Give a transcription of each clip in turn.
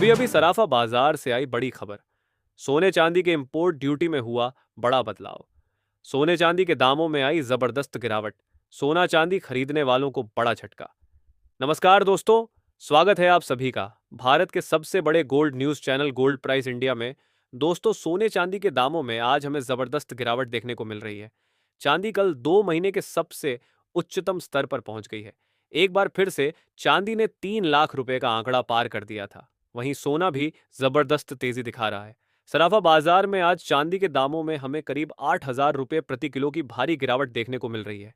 अभी अभी सराफा बाजार से आई बड़ी खबर। सोने चांदी के इंपोर्ट ड्यूटी में हुआ बड़ा बदलाव। सोने चांदी के दामों में आई जबरदस्त गिरावट। सोना चांदी खरीदने वालों को बड़ा झटका। नमस्कार दोस्तों, स्वागत है आप सभी का भारत के सबसे बड़े gold news channel gold price India में। दोस्तों, सोने चांदी के दामों में आज हमें जबरदस्त गिरावट देखने को मिल रही है। चांदी कल 2 महीने के सबसे उच्चतम स्तर पर पहुंच गई है। एक बार फिर से चांदी ने 3 लाख रुपए का आंकड़ा पार कर दिया था। वहीं सोना भी जबरदस्त तेजी दिखा रहा है। सराफा बाजार में आज चांदी के दामों में हमें करीब 8,000 रुपए प्रति किलो की भारी गिरावट देखने को मिल रही है।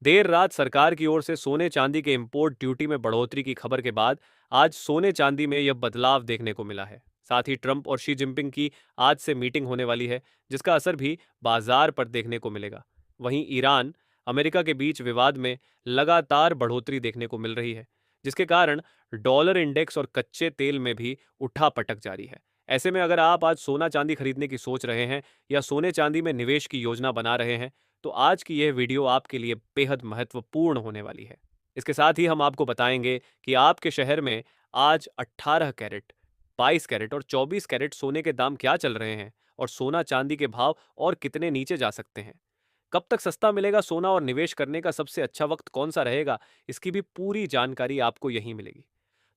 देर रात सरकार की ओर से सोने चांदी के इंपोर्ट ड्यूटी में बढ़ोतरी की खबर के बाद आज सोने चांदी में यह बदलाव देखने को मिला है। साथ ही ट्रंप और शी जिनपिंग की आज से मीटिंग होने वाली है, जिसका असर भी बाजार पर देखने को मिलेगा। वहीं ईरान अमेरिका के बीच विवाद में लगातार बढ़ोतरी देखने को मिल रही है, जिसके कारण डॉलर इंडेक्स और कच्चे तेल में भी उठापटक जारी है। ऐसे में अगर आप आज सोना चांदी खरीदने की सोच रहे हैं या सोने चांदी में निवेश की योजना बना रहे हैं, तो आज की यह वीडियो आपके लिए बेहद महत्वपूर्ण होने वाली है। इसके साथ ही हम आपको बताएंगे कि आपके शहर में आज 18 कैरेट, 22 कैरेट और 24 कैरेट सोने के दाम क्या चल रहे हैं और सोना चांदी के भाव और कितने नीचे जा सकते हैं। कब तक सस्ता मिलेगा सोना और निवेश करने का सबसे अच्छा वक्त कौन सा रहेगा, इसकी भी पूरी जानकारी आपको यहीं मिलेगी।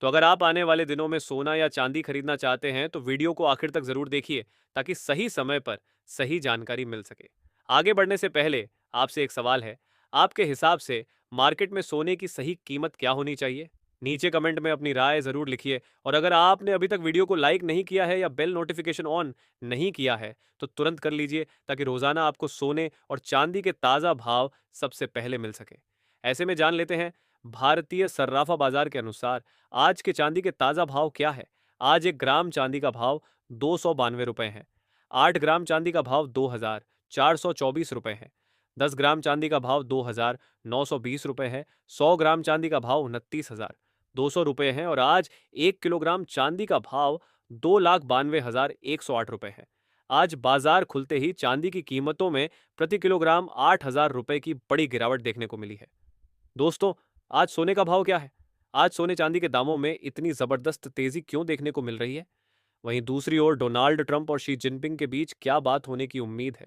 तो अगर आप आने वाले दिनों में सोना या चांदी खरीदना चाहते हैं तो वीडियो को आखिर तक जरूर देखिए, ताकि सही समय पर सही जानकारी मिल सके। आगे बढ़ने से पहले आपसे एक सवाल है, आपके हिसाब से मार्केट में सोने की सही कीमत क्या होनी चाहिए? नीचे कमेंट में अपनी राय जरूर लिखिए, और अगर आपने अभी तक वीडियो को लाइक नहीं किया है या बेल नोटिफिकेशन ऑन नहीं किया है तो तुरंत कर लीजिए, ताकि रोजाना आपको सोने और चांदी के ताजा भाव सबसे पहले मिल सके। ऐसे में जान लेते हैं भारतीय सर्राफा बाजार के अनुसार आज के चांदी के ताजा भाव क्या है। आज 1 ग्राम चांदी का भाव 292 रुपए है। 8 ग्राम चांदी का भाव 2,424 रुपए है। 10 ग्राम चांदी का भाव 2,920 रुपए है। 100 ग्राम चांदी का भाव 29,200 रुपए है। और आज 1 किलोग्राम चांदी का भाव 2,92,108 रुपए है। आज बाजार खुलते ही चांदी की कीमतों में प्रति किलोग्राम 8,000 रुपए की बड़ी गिरावट देखने को मिली है। दोस्तों, आज सोने का भाव क्या है? आज सोने चांदी के दामों में इतनी जबरदस्त तेजी क्यों देखने को मिल रही है? वहीं दूसरी ओर डोनाल्ड ट्रंप और शी जिनपिंग के बीच क्या बात होने की उम्मीद है?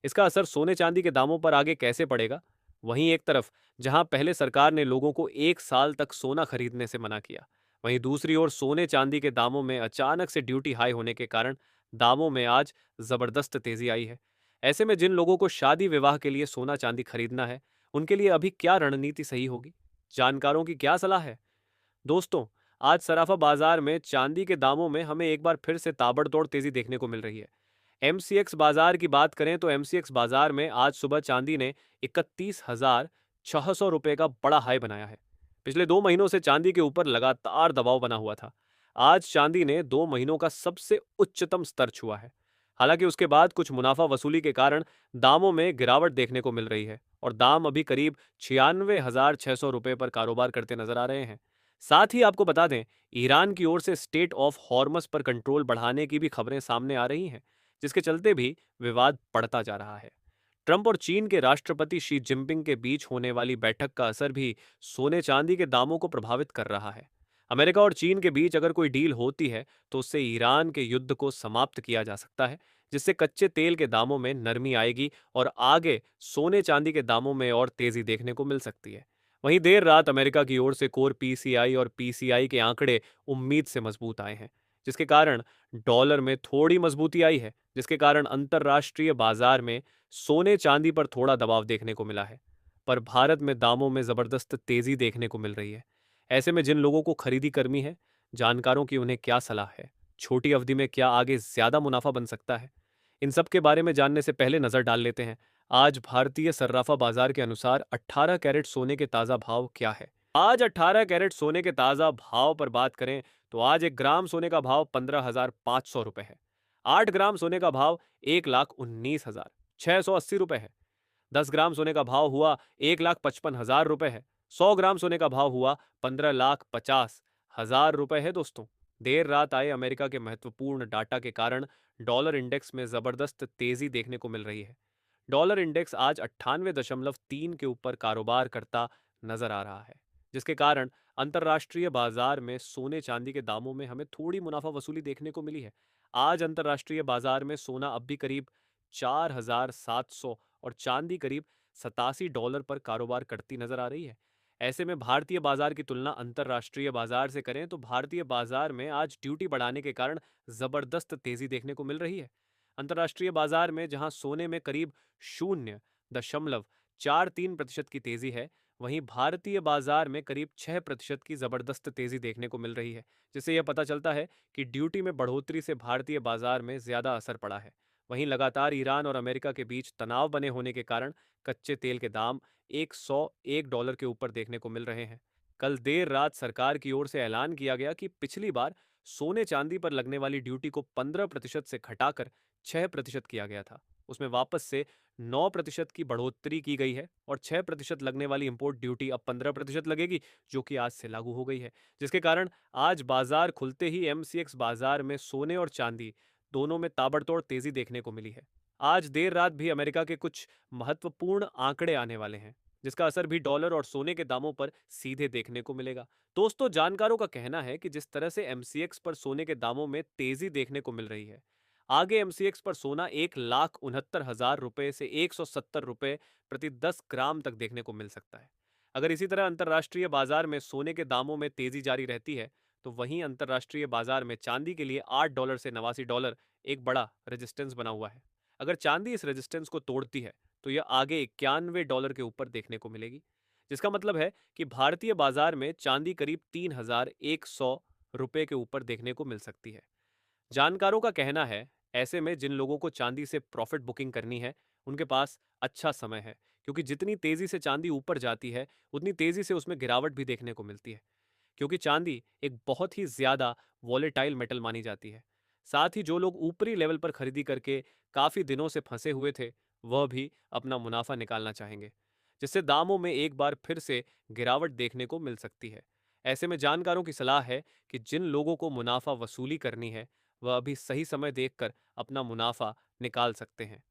इसका असर सोने चांदी के दामों पर आगे कैसे पड़ेगा? वहीं एक तरफ जहां पहले सरकार ने लोगों को 1 साल तक सोना खरीदने से मना किया, वहीं दूसरी ओर सोने चांदी के दामों में अचानक से ड्यूटी हाई होने के कारण दामों में आज जबरदस्त तेजी आई है। ऐसे में जिन लोगों को शादी विवाह के लिए सोना चांदी खरीदना है, उनके लिए अभी क्या रणनीति सही होगी? जानकारों की क्या सलाह है? दोस्तों, आज सराफा बाजार में चांदी के दामों में हमें एक बार फिर से ताबड़तोड़ तेजी देखने को मिल रही है। एमसीएक्स बाजार की बात करें तो एमसीएक्स बाजार में आज सुबह चांदी ने 31,600 रुपए का बड़ा हाई बनाया है। पिछले 2 महीनों से चांदी के ऊपर लगातार दबाव बना हुआ था। आज चांदी ने 2 महीनों का सबसे उच्चतम स्तर छुआ है। हालांकि उसके बाद कुछ मुनाफा वसूली के कारण दामों में गिरावट देखने को मिल रही है और दाम अभी करीब 96,600 रुपए पर कारोबार करते नजर आ रहे हैं। साथ ही आपको बता दें, ईरान की ओर से स्टेट ऑफ हॉर्मस पर कंट्रोल बढ़ाने की भी खबरें सामने आ रही हैं, जिसके चलते भी विवाद बढ़ता जा रहा है। ट्रंप और चीन के राष्ट्रपति शी जिनपिंग के बीच होने वाली बैठक का असर भी सोने चांदी के दामों को प्रभावित कर रहा है। अमेरिका और चीन के बीच अगर कोई डील होती है तो उससे ईरान के युद्ध को समाप्त किया जा सकता है, जिससे कच्चे तेल के दामों में नरमी आएगी और आगे सोने चांदी के दामों में और तेजी देखने को मिल सकती है। वहीं देर रात अमेरिका की ओर से कोर पीसीआई और पीसीआई के आंकड़े उम्मीद से मजबूत आए हैं, जिसके कारण डॉलर में थोड़ी मजबूती आई है, जिसके कारण अंतर्राष्ट्रीय बाजार में सोने चांदी पर थोड़ा दबाव देखने को मिला है। पर भारत में दामों में जबरदस्त तेजी देखने को मिल रही है। ऐसे में जिन लोगों को खरीदी करनी है, जानकारों की उन्हें क्या सलाह है? छोटी अवधि में क्या आगे ज्यादा मुनाफा बन सकता है? इन सब के बारे में जानने से पहले नजर डाल लेते हैं आज भारतीय सर्राफा बाजार के अनुसार 18 कैरेट सोने के ताजा भाव क्या है। आज 18 कैरेट सोने के ताजा भाव पर बात करें तो आज 1 ग्राम सोने का भाव 15,500 रुपए है। 8 ग्राम सोने का भाव 1,19,680 रुपए है। 10 ग्राम सोने का भाव हुआ 1,55,000 रुपए है। 100 ग्राम सोने का भाव हुआ 15,50,000 रुपए है। दोस्तों, देर रात आए अमेरिका के महत्वपूर्ण डाटा के कारण डॉलर इंडेक्स में जबरदस्त तेजी देखने को मिल रही है। डॉलर इंडेक्स आज 98.3 के ऊपर कारोबार करता नजर आ रहा है। जिसके कारण अंतर्राष्ट्रीय बाजार में सोने चांदी के दामों में हमें थोड़ी मुनाफा वसूली देखने को मिली है। आज अंतर्राष्ट्रीय बाजार में सोना अब भी करीब 4,700 और चांदी करीब $87 पर कारोबार करती नजर आ रही है। ऐसे में भारतीय बाजार की तुलना अंतर्राष्ट्रीय बाजार से करें तो भारतीय बाजार में आज ड्यूटी बढ़ाने के कारण जबरदस्त तेजी देखने को मिल रही है। अंतर्राष्ट्रीय बाजार में जहां सोने में करीब 0.43% की तेजी है, वहीं भारतीय बाजार में करीब 6% की जबरदस्त तेजी देखने को मिल रही है, जिससे यह पता चलता है कि ड्यूटी में बढ़ोतरी से भारतीय बाजार में ज्यादा असर पड़ा है। वहीं लगातार ईरान और अमेरिका के बीच तनाव बने होने के कारण कच्चे तेल के दाम $101 के ऊपर देखने को मिल रहे हैं। कल देर रात सरकार की ओर से ऐलान किया गया कि पिछली बार सोने चांदी पर लगने वाली ड्यूटी को 15% से घटाकर 6% किया गया था। उसमें वापस से 9% की बढ़ोतरी की गई है और 6% लगने वाली इंपोर्ट ड्यूटी अब 15% लगेगी, जो कि आज से लागू हो गई है, जिसके कारण आज बाजार खुलते ही एमसीएक्स बाजार में सोने और चांदी दोनों में ताबड़तोड़ तेजी देखने को मिली है। आज देर रात भी अमेरिका के कुछ महत्वपूर्ण आंकड़े आने वाले हैं, जिसका असर भी डॉलर और सोने के दामों पर सीधे देखने को मिलेगा। दोस्तों, जानकारों का कहना है कि जिस तरह से एमसीएक्स पर सोने के दामों में तेजी देखने को मिल रही है, आगे एमसीएक्स पर सोना 1,69,000 रुपए से 170 रुपए प्रति 10 ग्राम तक देखने को मिल सकता है। अगर इसी तरह अंतर्राष्ट्रीय बाजार में सोने के दामों में तेजी जारी रहती है, तो वहीं अंतर्राष्ट्रीय बाजार में चांदी के लिए $8 से $89 एक बड़ा रेजिस्टेंस बना हुआ है। अगर चांदी इस रेजिस्टेंस को तोड़ती है, तो यह आगे $91 के ऊपर देखने को मिलेगी, जिसका मतलब है कि भारतीय बाजार में चांदी करीब 3,100 रुपए के ऊपर देखने को मिल सकती है। जानकारों का कहना है, ऐसे में जिन लोगों को चांदी से प्रॉफिट बुकिंग करनी है, उनके पास अच्छा समय है, क्योंकि जितनी तेजी से चांदी ऊपर जाती है, उतनी तेजी से उसमें गिरावट भी देखने को मिलती है, क्योंकि चांदी एक बहुत ही ज्यादा वॉलेटाइल मेटल मानी जाती है। साथ ही जो लोग ऊपरी लेवल पर खरीदी करके काफी दिनों से फंसे हुए थे, वह भी अपना मुनाफा निकालना चाहेंगे, जिससे दामों में एक बार फिर से गिरावट देखने को मिल सकती है। ऐसे में जानकारों की सलाह है कि जिन लोगों को मुनाफा वसूली करनी है, वह अभी सही समय देखकर अपना मुनाफा निकाल सकते हैं।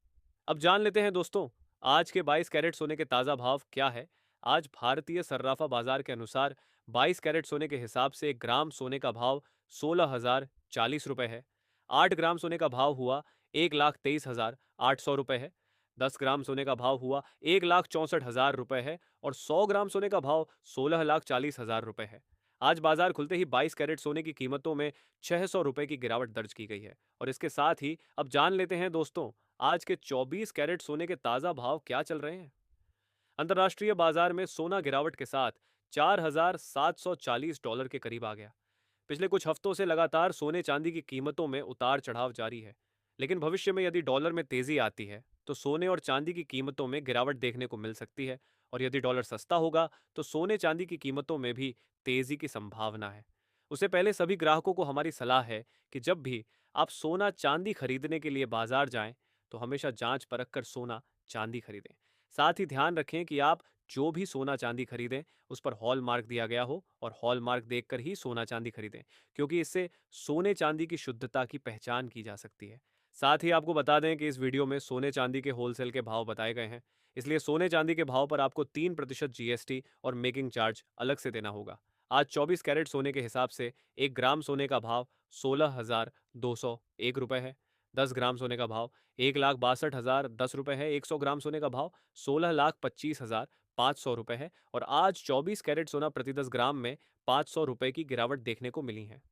अब जान लेते हैं दोस्तों, आज के 22 कैरेट सोने के ताज़ा भाव क्या है। आज भारतीय सर्राफा बाजार के अनुसार 22 कैरेट सोने के हिसाब से 1 ग्राम सोने का भाव 16,040 रुपए है। 8 ग्राम सोने का भाव हुआ 1,23,800 रुपए है। 10 ग्राम सोने का भाव हुआ 1,64,000 रुपए है और 100 ग्राम सोने का भाव 16,40,000 रुपए है। आज बाजार खुलते ही 22 कैरेट सोने की कीमतों में 600 रुपए की गिरावट दर्ज की गई है। और इसके साथ ही अब जान लेते हैं दोस्तों, आज के 24 कैरेट सोने के ताजा भाव क्या चल रहे हैं। अंतर्राष्ट्रीय बाजार में सोना गिरावट के साथ $4,740 के करीब आ गया। पिछले कुछ हफ्तों से लगातार सोने चांदी की कीमतों में उतार चढ़ाव जारी है, लेकिन भविष्य में यदि डॉलर में तेजी आती है, तो सोने और चांदी की कीमतों में गिरावट देखने को मिल सकती है। और यदि डॉलर सस्ता होगा, तो सोने चांदी की कीमतों में भी तेजी की संभावना है। उससे पहले सभी ग्राहकों को हमारी सलाह है कि जब भी आप सोना चांदी खरीदने के लिए बाजार जाएं, तो हमेशा जांच परख कर सोना चांदी खरीदें। साथ ही ध्यान रखें कि आप जो भी सोना चांदी खरीदें, उस पर हॉल मार्क दिया गया हो और हॉल मार्क देखकर ही सोना चांदी खरीदें, क्योंकि इससे सोने चांदी की शुद्धता की पहचान की जा सकती है। साथ ही आपको बता दें कि इस वीडियो में सोने चांदी के होलसेल के भाव बताए गए हैं, इसलिए सोने चांदी के भाव पर आपको 3% जीएसटी और मेकिंग चार्ज अलग से देना होगा। आज 24 कैरेट सोने के हिसाब से 1 ग्राम सोने का भाव 16,201 रुपए है। 10 ग्राम सोने का भाव 1,62,010 रुपए है। 100 ग्राम सोने का भाव 16,25,500 रुपए है। और आज 24 कैरेट सोना प्रति 10 ग्राम में 500 रुपए की गिरावट देखने को मिली है।